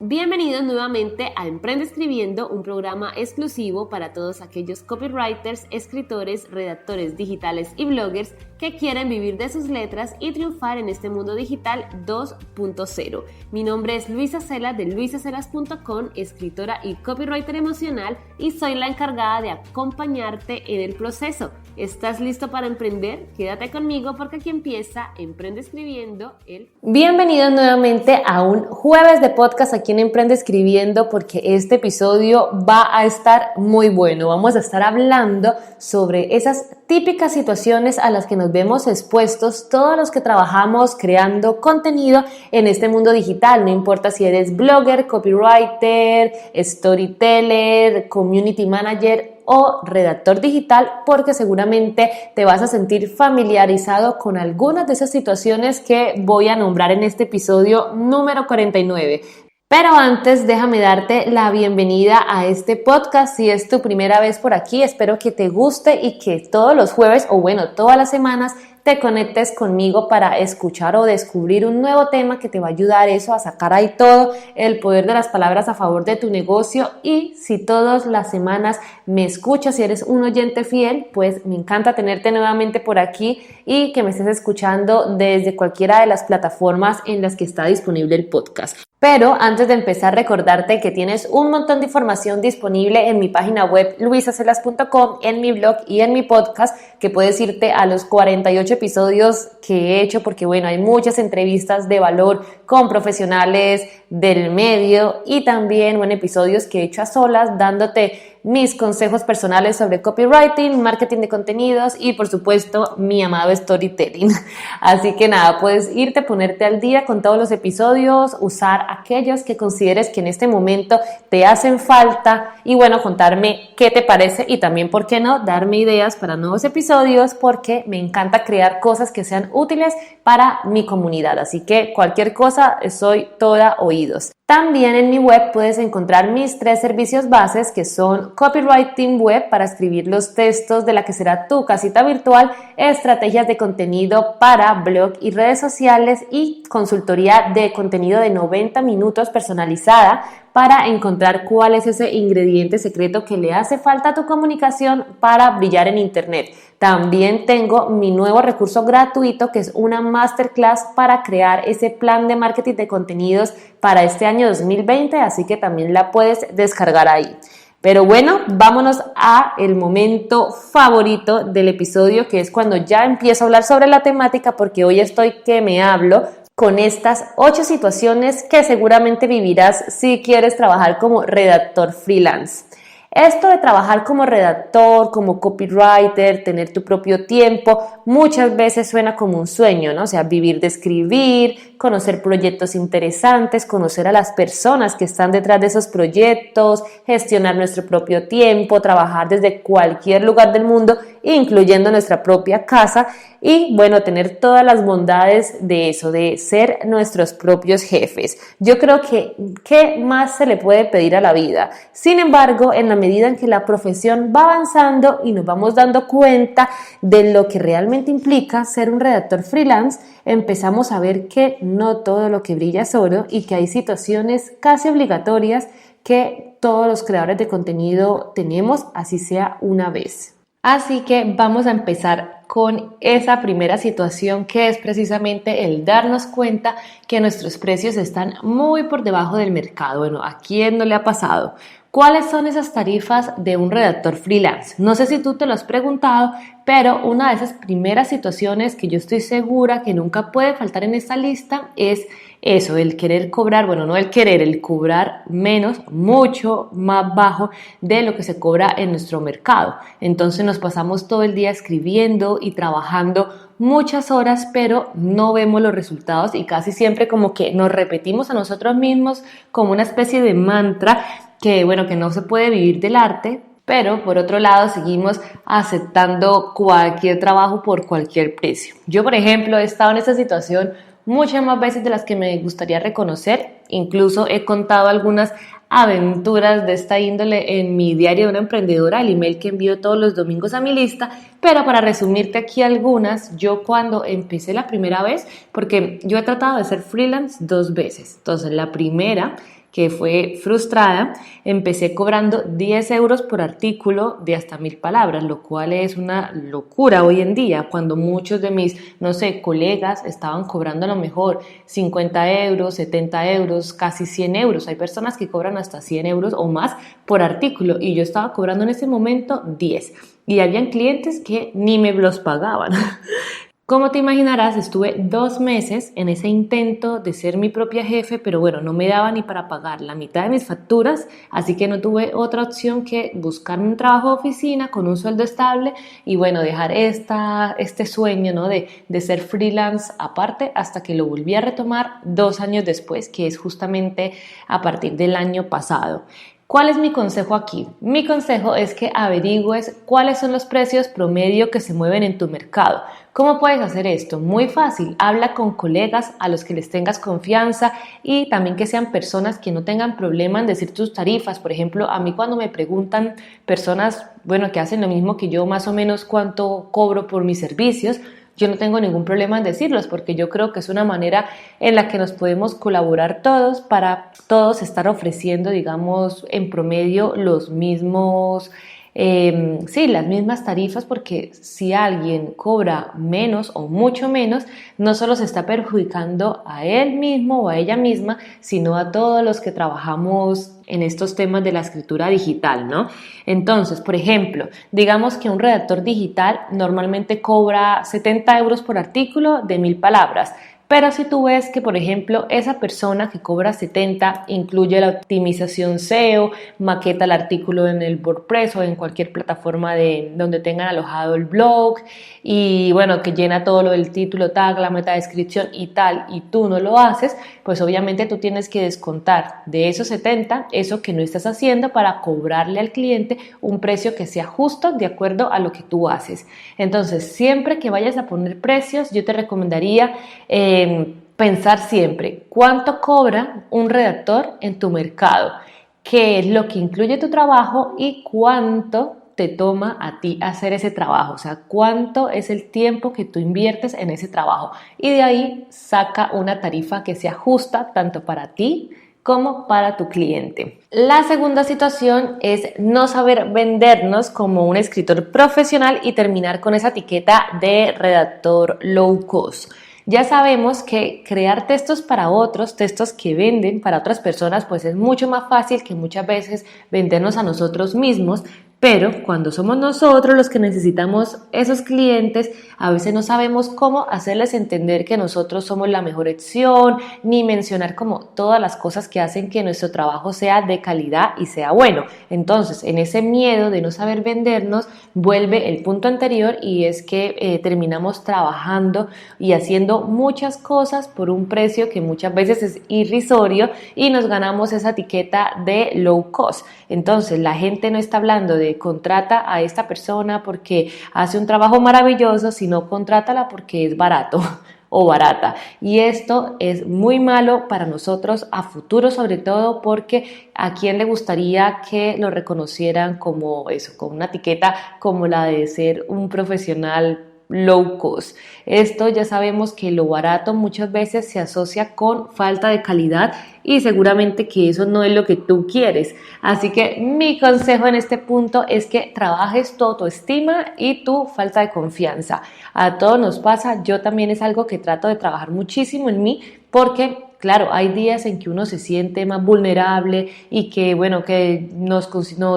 Bienvenidos nuevamente a Emprende Escribiendo, un programa exclusivo para todos aquellos copywriters, escritores, redactores digitales y bloggers que quieren vivir de sus letras y triunfar en este mundo digital 2.0. Mi nombre es Luisa Cela de luisacelas.com, escritora y copywriter emocional, y soy la encargada de acompañarte en el proceso. ¿Estás listo para emprender? Quédate conmigo porque aquí empieza Emprende Escribiendo. Bienvenidos nuevamente a un jueves de podcast aquí en Emprende Escribiendo, porque este episodio va a estar muy bueno. Vamos a estar hablando sobre esas típicas situaciones a las que nos vemos expuestos todos los que trabajamos creando contenido en este mundo digital. No importa si eres blogger, copywriter, storyteller, community manager o redactor digital, porque seguramente te vas a sentir familiarizado con algunas de esas situaciones que voy a nombrar en este episodio número 49. Pero antes, déjame darte la bienvenida a este podcast. Si es tu primera vez por aquí, espero que te guste y que todos los jueves, o bueno, todas las semanas, te conectes conmigo para escuchar o descubrir un nuevo tema que te va a ayudar a sacar ahí todo el poder de las palabras a favor de tu negocio. Y si todas las semanas me escuchas y eres un oyente fiel, pues me encanta tenerte nuevamente por aquí y que me estés escuchando desde cualquiera de las plataformas en las que está disponible el podcast. Pero antes de empezar, recordarte que tienes un montón de información disponible en mi página web luisacelas.com, en mi blog y en mi podcast, que puedes irte a los 48 episodios que he hecho, porque bueno, hay muchas entrevistas de valor con profesionales del medio y también episodios que he hecho a solas dándote mis consejos personales sobre copywriting, marketing de contenidos y por supuesto mi amado storytelling. Así que nada, puedes irte, ponerte al día con todos los episodios, usar aquellos que consideres que en este momento te hacen falta y bueno, contarme qué te parece y también, ¿por qué no?, darme ideas para nuevos episodios, porque me encanta crear cosas que sean útiles para mi comunidad. Así que cualquier cosa, soy toda oídos. También en mi web puedes encontrar mis 3 servicios bases, que son Copywriting Web para escribir los textos de la que será tu casita virtual, estrategias de contenido para blog y redes sociales y consultoría de contenido de 90 minutos personalizada para encontrar cuál es ese ingrediente secreto que le hace falta a tu comunicación para brillar en Internet. También tengo mi nuevo recurso gratuito, que es una masterclass para crear ese plan de marketing de contenidos para este año 2020, así que también la puedes descargar ahí. Pero bueno, vámonos a el momento favorito del episodio, que es cuando ya empiezo a hablar sobre la temática, porque hoy estoy que me hablo con estas 8 situaciones que seguramente vivirás si quieres trabajar como redactor freelance. Esto de trabajar como redactor, como copywriter, tener tu propio tiempo, muchas veces suena como un sueño, ¿no? O sea, vivir de escribir, conocer proyectos interesantes, conocer a las personas que están detrás de esos proyectos, gestionar nuestro propio tiempo, trabajar desde cualquier lugar del mundo, incluyendo nuestra propia casa, y bueno, tener todas las bondades de eso, de ser nuestros propios jefes. Yo creo que ¿qué más se le puede pedir a la vida? Sin embargo, en la medida en que la profesión va avanzando y nos vamos dando cuenta de lo que realmente implica ser un redactor freelance, empezamos a ver que no todo lo que brilla es oro y que hay situaciones casi obligatorias que todos los creadores de contenido tenemos, así sea una vez. Así que vamos a empezar con esa primera situación, que es precisamente el darnos cuenta que nuestros precios están muy por debajo del mercado. Bueno, ¿a quién no le ha pasado? ¿Cuáles son esas tarifas de un redactor freelance? No sé si tú te lo has preguntado, pero una de esas primeras situaciones que yo estoy segura que nunca puede faltar en esta lista es eso, el querer cobrar, bueno, no el querer, el cobrar menos, mucho más bajo de lo que se cobra en nuestro mercado. Entonces nos pasamos todo el día escribiendo y trabajando muchas horas, pero no vemos los resultados y casi siempre como que nos repetimos a nosotros mismos como una especie de mantra que, bueno, que no se puede vivir del arte, pero por otro lado seguimos aceptando cualquier trabajo por cualquier precio. Yo, por ejemplo, he estado en esta situación muchas más veces de las que me gustaría reconocer. Incluso he contado algunas aventuras de esta índole en mi diario de una emprendedora, el email que envío todos los domingos a mi lista, pero para resumirte aquí algunas, yo cuando empecé la primera vez, porque yo he tratado de ser freelance 2 veces, entonces la primera que fue frustrada, empecé cobrando 10 euros por artículo de hasta 1000 palabras, lo cual es una locura hoy en día, cuando muchos de mis, no sé, colegas estaban cobrando a lo mejor 50 euros, 70 euros, casi 100 euros. Hay personas que cobran hasta 100 euros o más por artículo y yo estaba cobrando en ese momento 10 y habían clientes que ni me los pagaban. Como te imaginarás, estuve 2 meses en ese intento de ser mi propia jefe, pero bueno, no me daba ni para pagar la mitad de mis facturas, así que no tuve otra opción que buscar un trabajo de oficina con un sueldo estable y bueno, dejar este sueño, ¿no? de ser freelance aparte hasta que lo volví a retomar 2 años después, que es justamente a partir del año pasado. ¿Cuál es mi consejo aquí? Mi consejo es que averigües cuáles son los precios promedio que se mueven en tu mercado. ¿Cómo puedes hacer esto? Muy fácil. Habla con colegas a los que les tengas confianza y también que sean personas que no tengan problema en decir tus tarifas. Por ejemplo, a mí cuando me preguntan personas, bueno, que hacen lo mismo que yo, más o menos cuánto cobro por mis servicios, yo no tengo ningún problema en decirlos porque yo creo que es una manera en la que nos podemos colaborar todos para todos estar ofreciendo, digamos, en promedio los mismos, las mismas tarifas, porque si alguien cobra menos o mucho menos, no solo se está perjudicando a él mismo o a ella misma, sino a todos los que trabajamos en estos temas de la escritura digital, ¿no? Entonces, por ejemplo, digamos que un redactor digital normalmente cobra 70 euros por artículo de 1000 palabras. Pero si tú ves que, por ejemplo, esa persona que cobra 70 incluye la optimización SEO, maqueta el artículo en el WordPress o en cualquier plataforma donde tengan alojado el blog y bueno, que llena todo lo del título, tag, la metadescripción y tal, y tú no lo haces, pues obviamente tú tienes que descontar de esos 70 eso que no estás haciendo para cobrarle al cliente un precio que sea justo de acuerdo a lo que tú haces. Entonces, siempre que vayas a poner precios, yo te recomendaría pensar siempre cuánto cobra un redactor en tu mercado, qué es lo que incluye tu trabajo y cuánto te toma a ti hacer ese trabajo, o sea, cuánto es el tiempo que tú inviertes en ese trabajo y de ahí saca una tarifa que sea justa tanto para ti como para tu cliente. La segunda situación es no saber vendernos como un escritor profesional y terminar con esa etiqueta de redactor low cost. Ya sabemos que crear textos para otros, textos que venden para otras personas, pues es mucho más fácil que muchas veces vendernos a nosotros mismos, pero cuando somos nosotros los que necesitamos esos clientes, a veces no sabemos cómo hacerles entender que nosotros somos la mejor opción, ni mencionar como todas las cosas que hacen que nuestro trabajo sea de calidad y sea bueno. Entonces, en ese miedo de no saber vendernos, vuelve el punto anterior y es que terminamos trabajando y haciendo muchas cosas por un precio que muchas veces es irrisorio y nos ganamos esa etiqueta de low cost. Entonces, la gente no está hablando de contrata a esta persona porque hace un trabajo maravilloso, sino contrátala porque es barato o barata. Y esto es muy malo para nosotros a futuro, sobre todo porque a quién le gustaría que lo reconocieran como eso, con una etiqueta como la de ser un profesional low cost. Esto ya sabemos que lo barato muchas veces se asocia con falta de calidad y seguramente que eso no es lo que tú quieres. Así que mi consejo en este punto es que trabajes tu autoestima y tu falta de confianza. A todos nos pasa, yo también es algo que trato de trabajar muchísimo en mí porque claro, hay días en que uno se siente más vulnerable y que, bueno, que nos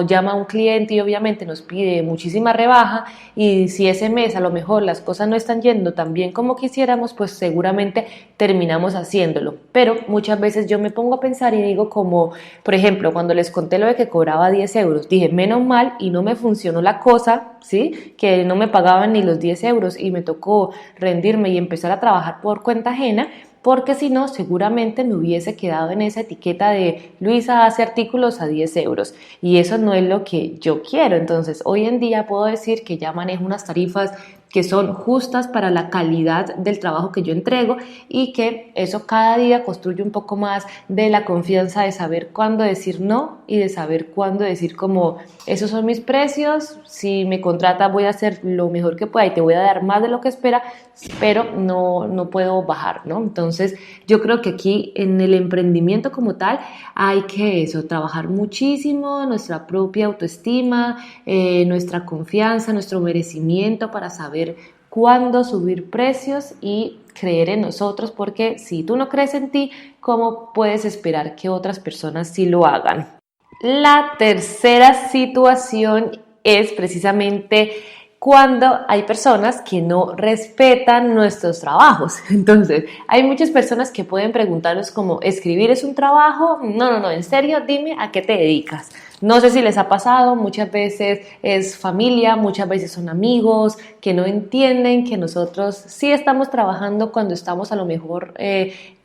llama un cliente y obviamente nos pide muchísima rebaja y si ese mes a lo mejor las cosas no están yendo tan bien como quisiéramos, pues seguramente terminamos haciéndolo. Pero muchas veces yo me pongo a pensar y digo como, por ejemplo, cuando les conté lo de que cobraba 10 euros, dije, menos mal y no me funcionó la cosa, ¿sí? Que no me pagaban ni los 10 euros y me tocó rendirme y empezar a trabajar por cuenta ajena, porque si no, seguramente me hubiese quedado en esa etiqueta de Luisa hace artículos a 10 euros y eso no es lo que yo quiero. Entonces, hoy en día puedo decir que ya manejo unas tarifas que son justas para la calidad del trabajo que yo entrego, y que eso cada día construye un poco más de la confianza de saber cuándo decir no y de saber cuándo decir como esos son mis precios, si me contratas voy a hacer lo mejor que pueda y te voy a dar más de lo que espera, pero no puedo bajar, ¿no? Entonces yo creo que aquí en el emprendimiento como tal hay que trabajar muchísimo nuestra propia autoestima, nuestra confianza, nuestro merecimiento para saber cuándo subir precios y creer en nosotros, porque si tú no crees en ti, ¿cómo puedes esperar que otras personas sí lo hagan? La tercera situación es precisamente cuando hay personas que no respetan nuestros trabajos. Entonces, hay muchas personas que pueden preguntarnos como, ¿escribir es un trabajo? No, en serio, dime a qué te dedicas. No sé si les ha pasado, muchas veces es familia, muchas veces son amigos que no entienden que nosotros sí estamos trabajando cuando estamos a lo mejor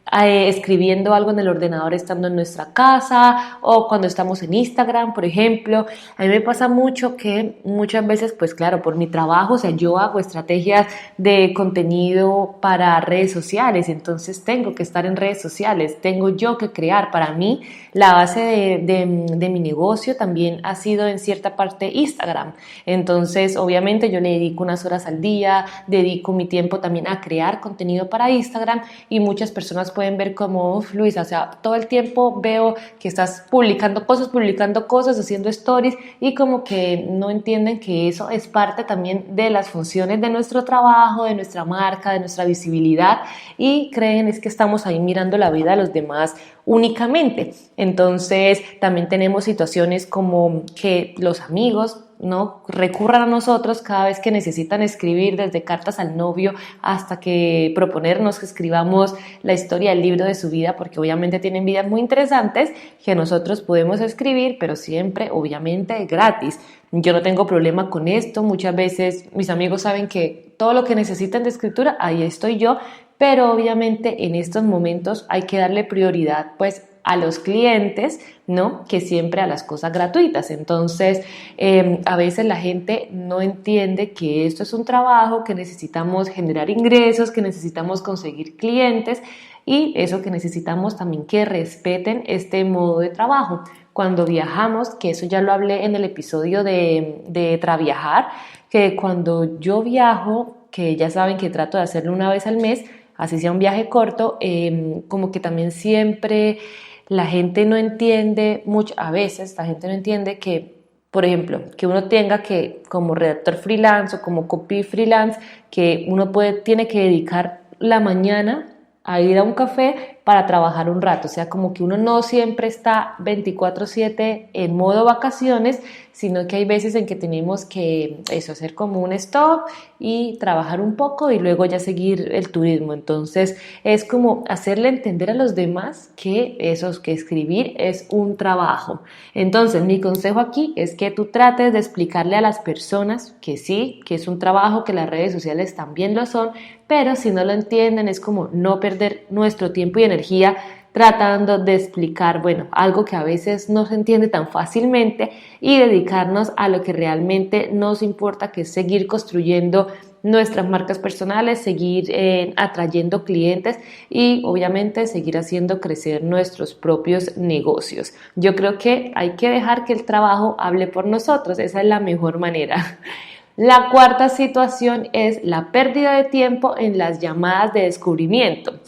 escribiendo algo en el ordenador estando en nuestra casa, o cuando estamos en Instagram, por ejemplo. A mí me pasa mucho que muchas veces, pues claro, por mi trabajo, o sea, yo hago estrategias de contenido para redes sociales, entonces tengo que estar en redes sociales, tengo yo que crear. Para mí, la base de mi negocio también ha sido en cierta parte Instagram. Entonces, obviamente yo le dedico unas horas al día, dedico mi tiempo también a crear contenido para Instagram, y muchas personas pueden ver como, Luisa, o sea, todo el tiempo veo que estás publicando cosas, haciendo stories, y como que no entienden que eso es parte también de las funciones de nuestro trabajo, de nuestra marca, de nuestra visibilidad, y creen es que estamos ahí mirando la vida de los demás únicamente. Entonces, también tenemos situaciones como que los amigos no recurran a nosotros cada vez que necesitan escribir, desde cartas al novio hasta que proponernos que escribamos la historia, el libro de su vida, porque obviamente tienen vidas muy interesantes que nosotros podemos escribir, pero siempre obviamente gratis. Yo no tengo problema con esto. Muchas veces mis amigos saben que todo lo que necesitan de escritura, ahí estoy yo, pero obviamente en estos momentos hay que darle prioridad pues a los clientes, ¿no? Que siempre a las cosas gratuitas. Entonces, a veces la gente no entiende que esto es un trabajo, que necesitamos generar ingresos, que necesitamos conseguir clientes, y eso que necesitamos también que respeten este modo de trabajo. Cuando viajamos, que eso ya lo hablé en el episodio de Traviajar, que cuando yo viajo, que ya saben que trato de hacerlo una vez al mes, así sea un viaje corto, como que también siempre la gente no entiende mucho, a veces la gente no entiende que, por ejemplo, que uno tenga que, como redactor freelance o como copy freelance, que uno tiene que dedicar la mañana a ir a un café para trabajar un rato. O sea, como que uno no siempre está 24/7 en modo vacaciones, sino que hay veces en que tenemos que hacer como un stop y trabajar un poco y luego ya seguir el turismo. Entonces es como hacerle entender a los demás que escribir es un trabajo. Entonces mi consejo aquí es que tú trates de explicarle a las personas que sí, que es un trabajo, que las redes sociales también lo son, pero si no lo entienden es como no perder nuestro tiempo y energía tratando de explicar, algo que a veces no se entiende tan fácilmente, y dedicarnos a lo que realmente nos importa, que es seguir construyendo nuestras marcas personales, seguir atrayendo clientes y obviamente seguir haciendo crecer nuestros propios negocios. Yo creo que hay que dejar que el trabajo hable por nosotros, esa es la mejor manera. La cuarta situación es la pérdida de tiempo en las llamadas de descubrimiento.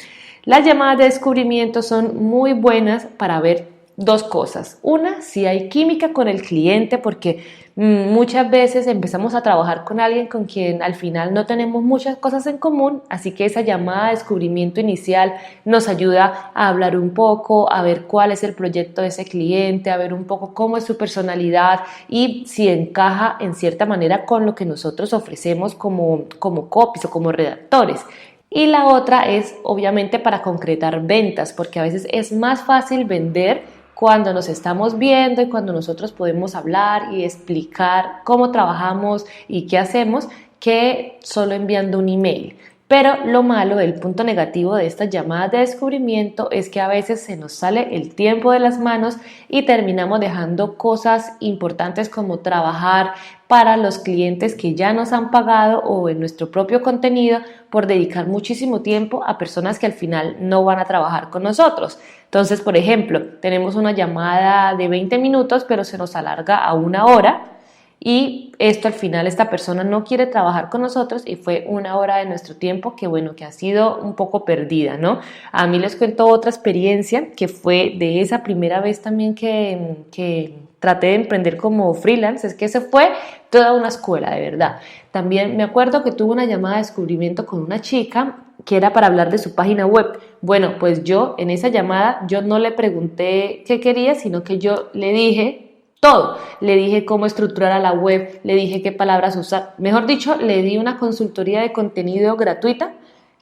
Las llamadas de descubrimiento son muy buenas para ver dos cosas. Una, si hay química con el cliente, porque muchas veces empezamos a trabajar con alguien con quien al final no tenemos muchas cosas en común, así que esa llamada de descubrimiento inicial nos ayuda a hablar un poco, a ver cuál es el proyecto de ese cliente, a ver un poco cómo es su personalidad y si encaja en cierta manera con lo que nosotros ofrecemos como copies o como redactores. Y la otra es obviamente para concretar ventas, porque a veces es más fácil vender cuando nos estamos viendo y cuando nosotros podemos hablar y explicar cómo trabajamos y qué hacemos, que solo enviando un email. Pero lo malo, el punto negativo de estas llamadas de descubrimiento es que a veces se nos sale el tiempo de las manos y terminamos dejando cosas importantes como trabajar para los clientes que ya nos han pagado o en nuestro propio contenido por dedicar muchísimo tiempo a personas que al final no van a trabajar con nosotros. Entonces, por ejemplo, tenemos una llamada de 20 minutos, pero se nos alarga a 1 hora. Y esto al final esta persona no quiere trabajar con nosotros y fue 1 hora de nuestro tiempo que bueno, que ha sido un poco perdida, ¿no? A mí les cuento otra experiencia que fue de esa primera vez también que traté de emprender como freelance, es que se fue toda una escuela, de verdad. También me acuerdo que tuve una llamada de descubrimiento con una chica que era para hablar de su página web. Bueno, pues yo en esa llamada yo no le pregunté qué quería, sino que yo le dije todo, le dije cómo estructurar la web, le dije qué palabras usar, mejor dicho, le di una consultoría de contenido gratuita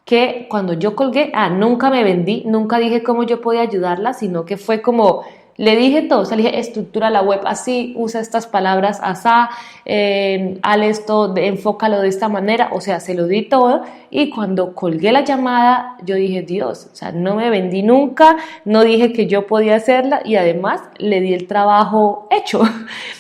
que cuando yo colgué, nunca me vendí, nunca dije cómo yo podía ayudarla, sino que fue como, le dije todo, o sea, le dije estructura la web así, usa estas palabras asá, haz esto, enfócalo de esta manera, o sea, se lo di todo y cuando colgué la llamada yo dije, Dios, o sea, no me vendí nunca, no dije que yo podía hacerla y además le di el trabajo hecho.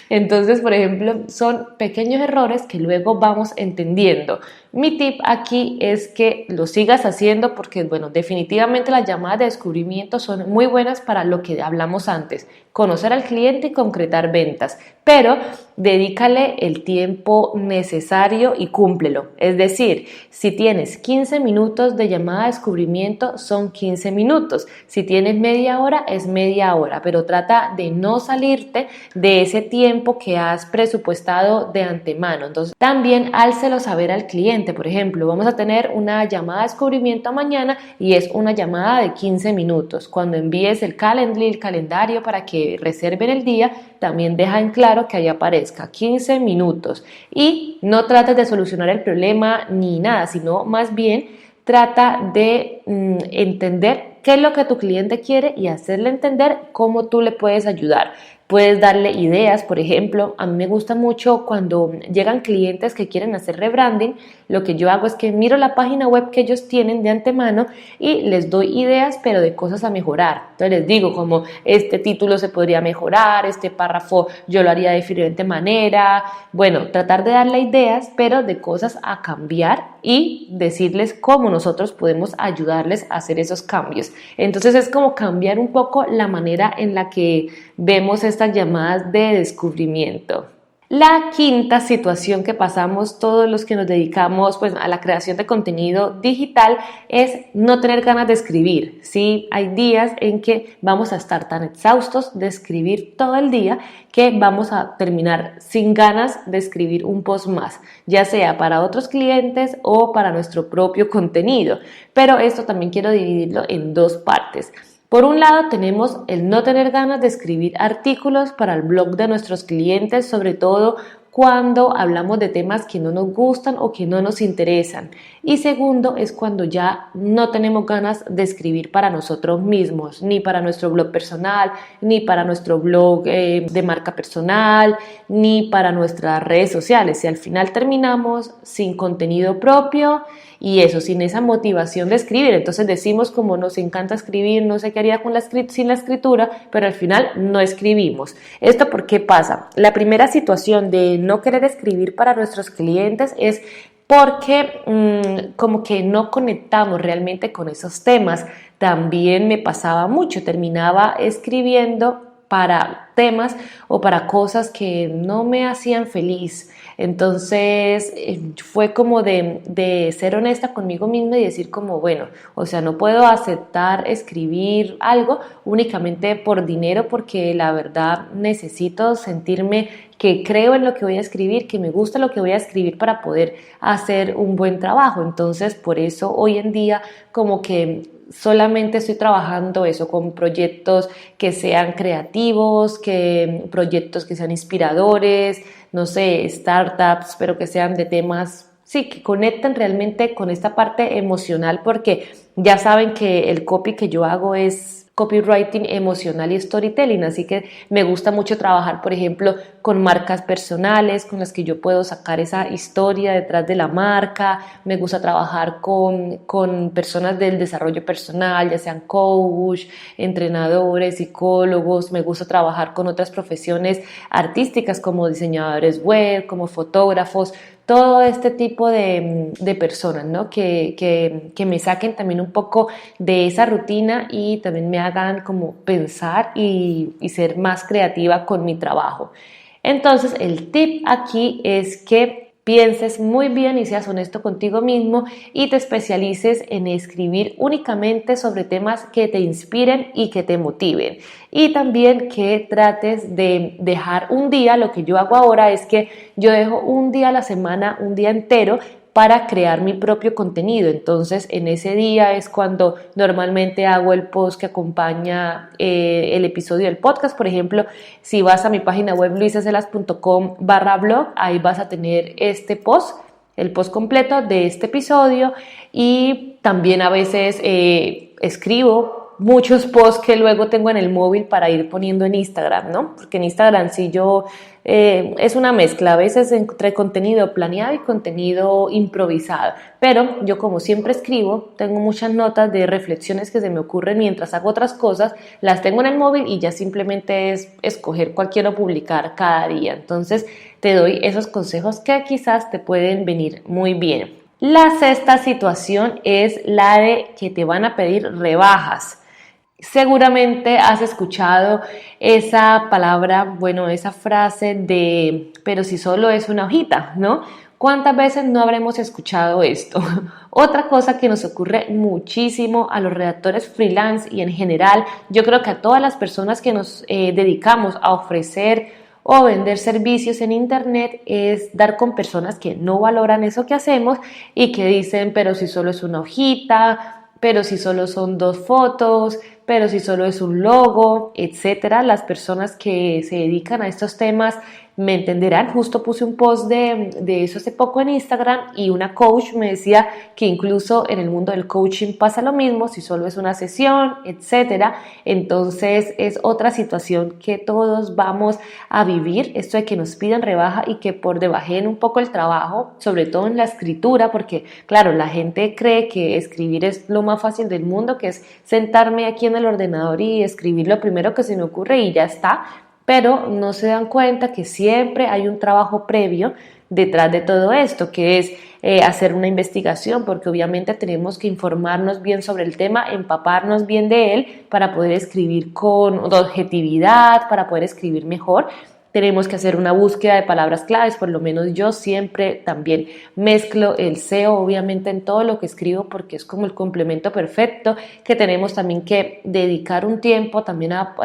Entonces, por ejemplo, son pequeños errores que luego vamos entendiendo. Mi tip aquí es que lo sigas haciendo porque, bueno, definitivamente las llamadas de descubrimiento son muy buenas para lo que hablamos antes, conocer al cliente y concretar ventas, pero dedícale el tiempo necesario y cúmplelo. Es decir, si tienes 15 minutos de llamada de descubrimiento, son 15 minutos. Si tienes media hora, es media hora, pero trata de no salirte de ese tiempo que has presupuestado de antemano. Entonces, también házelo saber al cliente. Por ejemplo, vamos a tener una llamada de descubrimiento mañana y es una llamada de 15 minutos. Cuando envíes el calendario para que reserven el día, también deja en claro que ahí aparezca 15 minutos y no trates de solucionar el problema ni nada, sino más bien trata de entender qué es lo que tu cliente quiere y hacerle entender cómo tú le puedes ayudar. Puedes darle ideas, por ejemplo, a mí me gusta mucho cuando llegan clientes que quieren hacer rebranding, lo que yo hago es que miro la página web que ellos tienen de antemano y les doy ideas, pero de cosas a mejorar. Entonces les digo como este título se podría mejorar, este párrafo yo lo haría de diferente manera. Bueno, tratar de darle ideas, pero de cosas a cambiar y decirles cómo nosotros podemos ayudarles a hacer esos cambios. Entonces es como cambiar un poco la manera en la que vemos estas llamadas de descubrimiento. La quinta situación que pasamos todos los que nos dedicamos pues, a la creación de contenido digital es no tener ganas de escribir. ¿Sí? Hay días en que vamos a estar tan exhaustos de escribir todo el día que vamos a terminar sin ganas de escribir un post más, ya sea para otros clientes o para nuestro propio contenido. Pero esto también quiero dividirlo en dos partes. Por un lado tenemos el no tener ganas de escribir artículos para el blog de nuestros clientes, sobre todo cuando hablamos de temas que no nos gustan o que no nos interesan. Y segundo es cuando ya no tenemos ganas de escribir para nosotros mismos, ni para nuestro blog personal, ni para nuestro blog de marca personal, ni para nuestras redes sociales. Y al final terminamos sin contenido propio y eso, sin esa motivación de escribir. Entonces decimos como nos encanta escribir, no sé qué haría sin la escritura, pero al final no escribimos. ¿Esto por qué pasa? La primera situación de no querer escribir para nuestros clientes es porque como que no conectamos realmente con esos temas. También me pasaba mucho, terminaba escribiendo para temas o para cosas que no me hacían feliz. Entonces fue como de ser honesta conmigo misma y decir como bueno, o sea, no puedo aceptar escribir algo únicamente por dinero porque la verdad necesito sentirme que creo en lo que voy a escribir, que me gusta lo que voy a escribir para poder hacer un buen trabajo. Entonces por eso hoy en día como que solamente estoy trabajando eso con proyectos que sean creativos, proyectos que sean inspiradores, no sé, startups, pero que sean de temas, sí, que conecten realmente con esta parte emocional, porque ya saben que el copy que yo hago es copywriting emocional y storytelling, así que me gusta mucho trabajar, por ejemplo, con marcas personales con las que yo puedo sacar esa historia detrás de la marca. Me gusta trabajar con personas del desarrollo personal, ya sean coach, entrenadores, psicólogos. Me gusta trabajar con otras profesiones artísticas como diseñadores web, como fotógrafos, todo este tipo de personas, ¿no? que me saquen también un poco de esa rutina y también me hagan como pensar y ser más creativa con mi trabajo. Entonces, el tip aquí es que pienses muy bien y seas honesto contigo mismo y te especialices en escribir únicamente sobre temas que te inspiren y que te motiven. Y también que trates de dejar un día, lo que yo hago ahora es que yo dejo un día a la semana, un día entero, para crear mi propio contenido. Entonces, en ese día es cuando normalmente hago el post que acompaña el episodio del podcast. Por ejemplo, si vas a mi página web luisacelas.com/blog, ahí vas a tener este post, el post completo de este episodio, y también a veces escribo muchos posts que luego tengo en el móvil para ir poniendo en Instagram, ¿no? Porque en Instagram sí es una mezcla, a veces entre contenido planeado y contenido improvisado, pero yo como siempre escribo, tengo muchas notas de reflexiones que se me ocurren mientras hago otras cosas, las tengo en el móvil y ya simplemente es escoger cuál quiero publicar cada día. Entonces te doy esos consejos que quizás te pueden venir muy bien. La sexta situación es la de que te van a pedir rebajas. Seguramente has escuchado esa palabra, esa frase de, pero si solo es una hojita, ¿no? ¿Cuántas veces no habremos escuchado esto? Otra cosa que nos ocurre muchísimo a los redactores freelance y en general, yo creo que a todas las personas que nos dedicamos a ofrecer o vender servicios en internet, es dar con personas que no valoran eso que hacemos y que dicen, pero si solo es una hojita, pero si solo son 2 fotos, pero si solo es un logo, etcétera. Las personas que se dedican a estos temas me entenderán. Justo puse un post de eso hace poco en Instagram y una coach me decía que incluso en el mundo del coaching pasa lo mismo, si solo es una sesión, etcétera. Entonces es otra situación que todos vamos a vivir, esto de que nos piden rebaja y que por debajen un poco el trabajo, sobre todo en la escritura, porque claro, la gente cree que escribir es lo más fácil del mundo, que es sentarme aquí en el ordenador y escribir lo primero que se me ocurre y ya está. Pero no se dan cuenta que siempre hay un trabajo previo detrás de todo esto, que es hacer una investigación, porque obviamente tenemos que informarnos bien sobre el tema, empaparnos bien de él para poder escribir con objetividad, para poder escribir mejor. Tenemos que hacer una búsqueda de palabras claves, por lo menos yo siempre también mezclo el SEO obviamente en todo lo que escribo porque es como el complemento perfecto, que tenemos también que dedicar un tiempo también a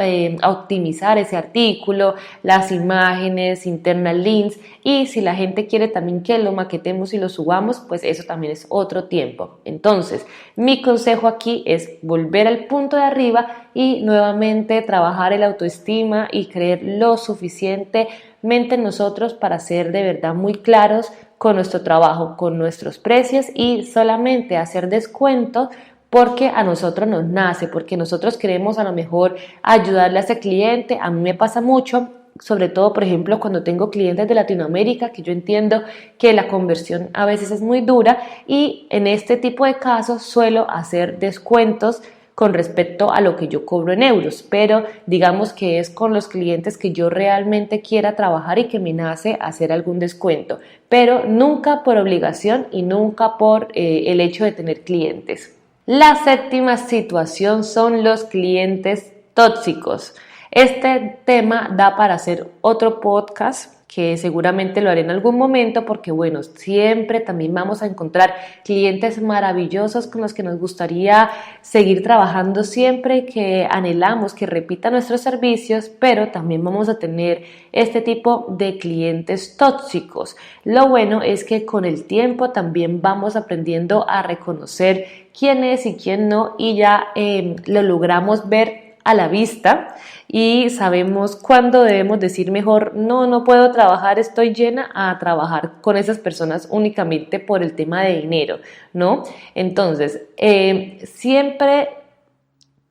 optimizar ese artículo, las imágenes, internal links, y si la gente quiere también que lo maquetemos y lo subamos, pues eso también es otro tiempo. Entonces, mi consejo aquí es volver al punto de arriba y nuevamente trabajar el autoestima y creer lo suficientemente en nosotros para ser de verdad muy claros con nuestro trabajo, con nuestros precios y solamente hacer descuentos porque a nosotros nos nace, porque nosotros queremos a lo mejor ayudarle a ese cliente. A mí me pasa mucho, sobre todo por ejemplo cuando tengo clientes de Latinoamérica, que yo entiendo que la conversión a veces es muy dura y en este tipo de casos suelo hacer descuentos con respecto a lo que yo cobro en euros, pero digamos que es con los clientes que yo realmente quiera trabajar y que me nace hacer algún descuento, pero nunca por obligación y nunca por el hecho de tener clientes. La séptima situación son los clientes tóxicos. Este tema da para hacer otro podcast que seguramente lo haré en algún momento porque bueno, siempre también vamos a encontrar clientes maravillosos con los que nos gustaría seguir trabajando siempre, que anhelamos que repitan nuestros servicios, pero también vamos a tener este tipo de clientes tóxicos. Lo bueno es que con el tiempo también vamos aprendiendo a reconocer quién es y quién no y ya lo logramos ver a la vista y sabemos cuándo debemos decir mejor no puedo trabajar, estoy llena, a trabajar con esas personas únicamente por el tema de dinero, ¿no? Entonces, siempre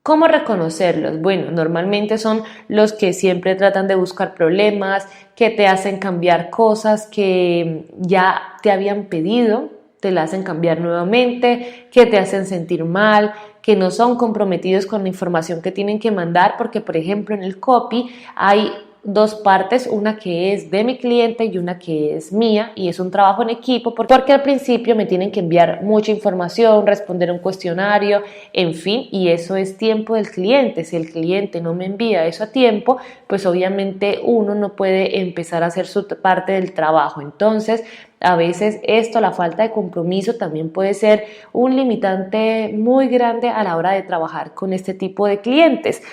¿Cómo reconocerlos? Bueno, normalmente son los que siempre tratan de buscar problemas, que te hacen cambiar cosas que ya te habían pedido, te la hacen cambiar nuevamente, que te hacen sentir mal, que no son comprometidos con la información que tienen que mandar, porque por ejemplo en el copy hay dos partes, una que es de mi cliente y una que es mía, y es un trabajo en equipo porque al principio me tienen que enviar mucha información, responder un cuestionario, en fin, y eso es tiempo del cliente. Si el cliente no me envía eso a tiempo, pues obviamente uno no puede empezar a hacer su parte del trabajo. Entonces a veces la falta de compromiso también puede ser un limitante muy grande a la hora de trabajar con este tipo de clientes.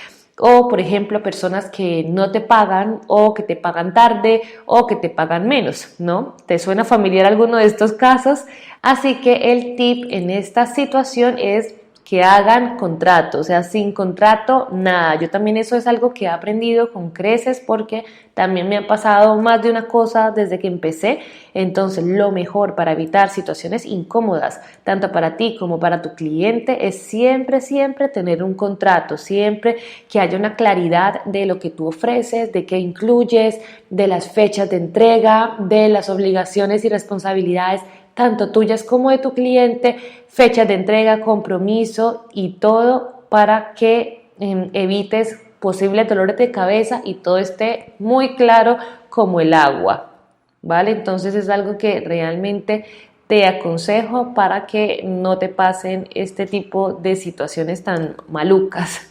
O, por ejemplo, personas que no te pagan o que te pagan tarde o que te pagan menos, ¿no? ¿Te suena familiar alguno de estos casos? Así que el tip en esta situación es que hagan contrato, o sea, sin contrato, nada. Yo también eso es algo que he aprendido con creces porque también me ha pasado más de una cosa desde que empecé. Entonces, lo mejor para evitar situaciones incómodas, tanto para ti como para tu cliente, es siempre, siempre tener un contrato, siempre que haya una claridad de lo que tú ofreces, de qué incluyes, de las fechas de entrega, de las obligaciones y responsabilidades tanto tuyas como de tu cliente, fechas de entrega, compromiso y todo para que evites posibles dolores de cabeza y todo esté muy claro como el agua, ¿vale? Entonces es algo que realmente te aconsejo para que no te pasen este tipo de situaciones tan malucas.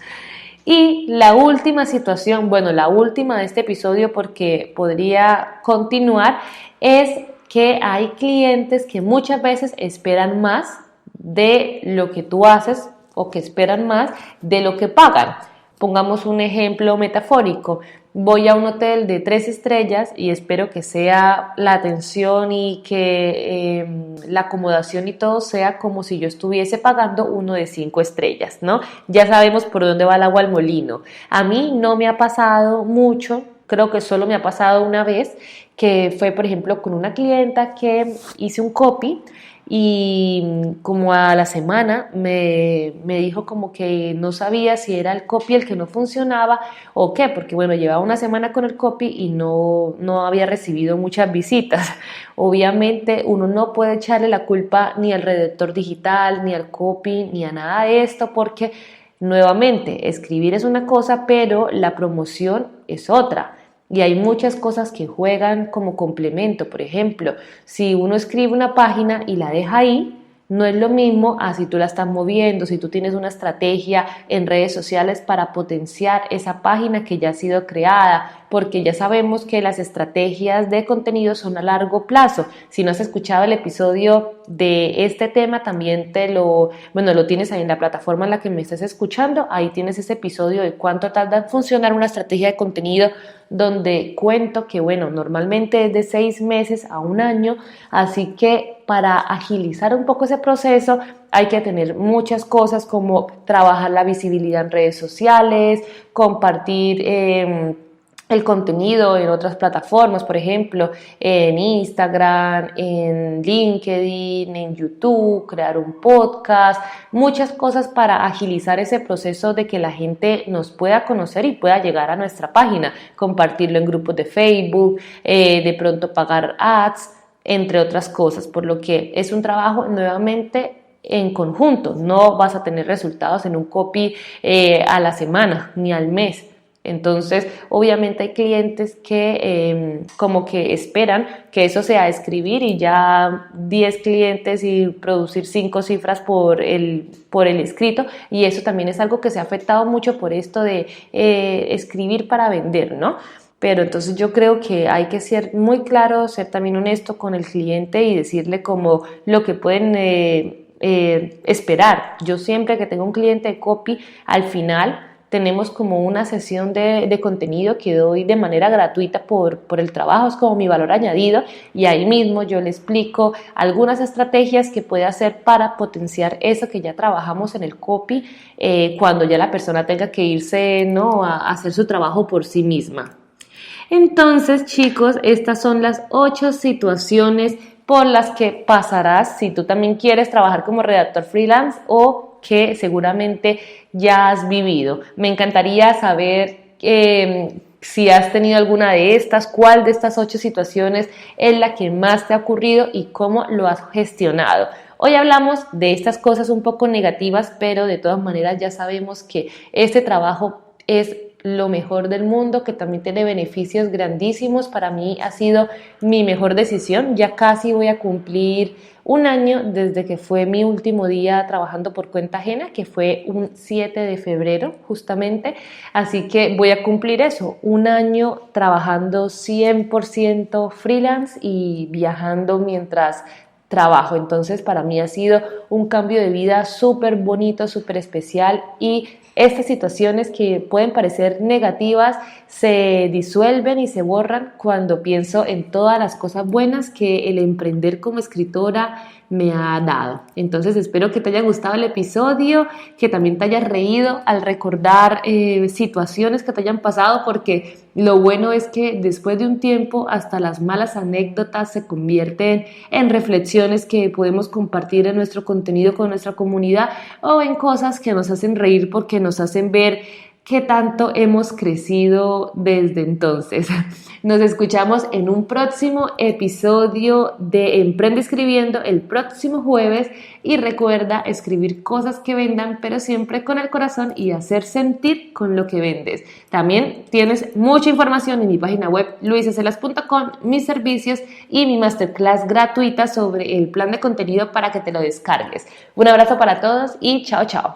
Y la última situación, bueno, la última de este episodio porque podría continuar, es que hay clientes que muchas veces esperan más de lo que tú haces o que esperan más de lo que pagan. Pongamos un ejemplo metafórico. Voy a un hotel de 3 estrellas y espero que sea la atención y que la acomodación y todo sea como si yo estuviese pagando uno de 5 estrellas, ¿no? Ya sabemos por dónde va el agua al molino. A mí no me ha pasado mucho, creo que solo me ha pasado una vez, que fue, por ejemplo, con una clienta que hice un copy y como a la semana me dijo como que no sabía si era el copy el que no funcionaba o qué, porque bueno, llevaba una semana con el copy y no había recibido muchas visitas. Obviamente uno no puede echarle la culpa ni al redactor digital, ni al copy, ni a nada de esto, porque nuevamente escribir es una cosa, pero la promoción es otra. Y hay muchas cosas que juegan como complemento. Por ejemplo, si uno escribe una página y la deja ahí, no es lo mismo a si tú la estás moviendo, si tú tienes una estrategia en redes sociales para potenciar esa página que ya ha sido creada, porque ya sabemos que las estrategias de contenido son a largo plazo. Si no has escuchado el episodio de este tema, también lo tienes ahí en la plataforma en la que me estés escuchando. Ahí tienes ese episodio de cuánto tarda en funcionar una estrategia de contenido, donde cuento que, bueno, normalmente es de 6 meses a 1 año, así que para agilizar un poco ese proceso hay que tener muchas cosas como trabajar la visibilidad en redes sociales, compartir el contenido en otras plataformas, por ejemplo, en Instagram, en LinkedIn, en YouTube, crear un podcast, muchas cosas para agilizar ese proceso de que la gente nos pueda conocer y pueda llegar a nuestra página, compartirlo en grupos de Facebook, de pronto pagar ads, entre otras cosas, por lo que es un trabajo nuevamente en conjunto. No vas a tener resultados en un copy a la semana ni al mes. Entonces, obviamente hay clientes que como que esperan que eso sea escribir y ya 10 clientes y producir 5 cifras por el escrito, y eso también es algo que se ha afectado mucho por esto de escribir para vender, ¿no? Pero entonces yo creo que hay que ser muy claro, ser también honesto con el cliente y decirle como lo que pueden esperar. Yo siempre que tengo un cliente de copy, al final tenemos como una sesión de contenido que doy de manera gratuita por el trabajo, es como mi valor añadido, y ahí mismo yo le explico algunas estrategias que puede hacer para potenciar eso que ya trabajamos en el copy cuando ya la persona tenga que irse, ¿no?, a hacer su trabajo por sí misma. Entonces, chicos, estas son las 8 situaciones por las que pasarás si tú también quieres trabajar como redactor freelance o que seguramente ya has vivido. Me encantaría saber si has tenido alguna de estas, cuál de estas 8 situaciones es la que más te ha ocurrido y cómo lo has gestionado. Hoy hablamos de estas cosas un poco negativas, pero de todas maneras ya sabemos que este trabajo es lo mejor del mundo, que también tiene beneficios grandísimos. Para mí ha sido mi mejor decisión. Ya casi voy a cumplir un año desde que fue mi último día trabajando por cuenta ajena, que fue un 7 de febrero justamente. Así que voy a cumplir eso, un año trabajando 100% freelance y viajando mientras trabajo. Entonces para mí ha sido un cambio de vida súper bonito, súper especial, y estas situaciones que pueden parecer negativas se disuelven y se borran cuando pienso en todas las cosas buenas que el emprender como escritora me ha dado. Entonces espero que te haya gustado el episodio, que también te hayas reído al recordar situaciones que te hayan pasado, porque lo bueno es que después de un tiempo hasta las malas anécdotas se convierten en reflexiones que podemos compartir en nuestro contenido con nuestra comunidad, o en cosas que nos hacen reír porque nos hacen ver qué tanto hemos crecido desde entonces. Nos escuchamos en un próximo episodio de Emprende Escribiendo el próximo jueves, y recuerda escribir cosas que vendan, pero siempre con el corazón y hacer sentir con lo que vendes. También tienes mucha información en mi página web luisacelas.com, mis servicios y mi masterclass gratuita sobre el plan de contenido para que te lo descargues. Un abrazo para todos y chao, chao.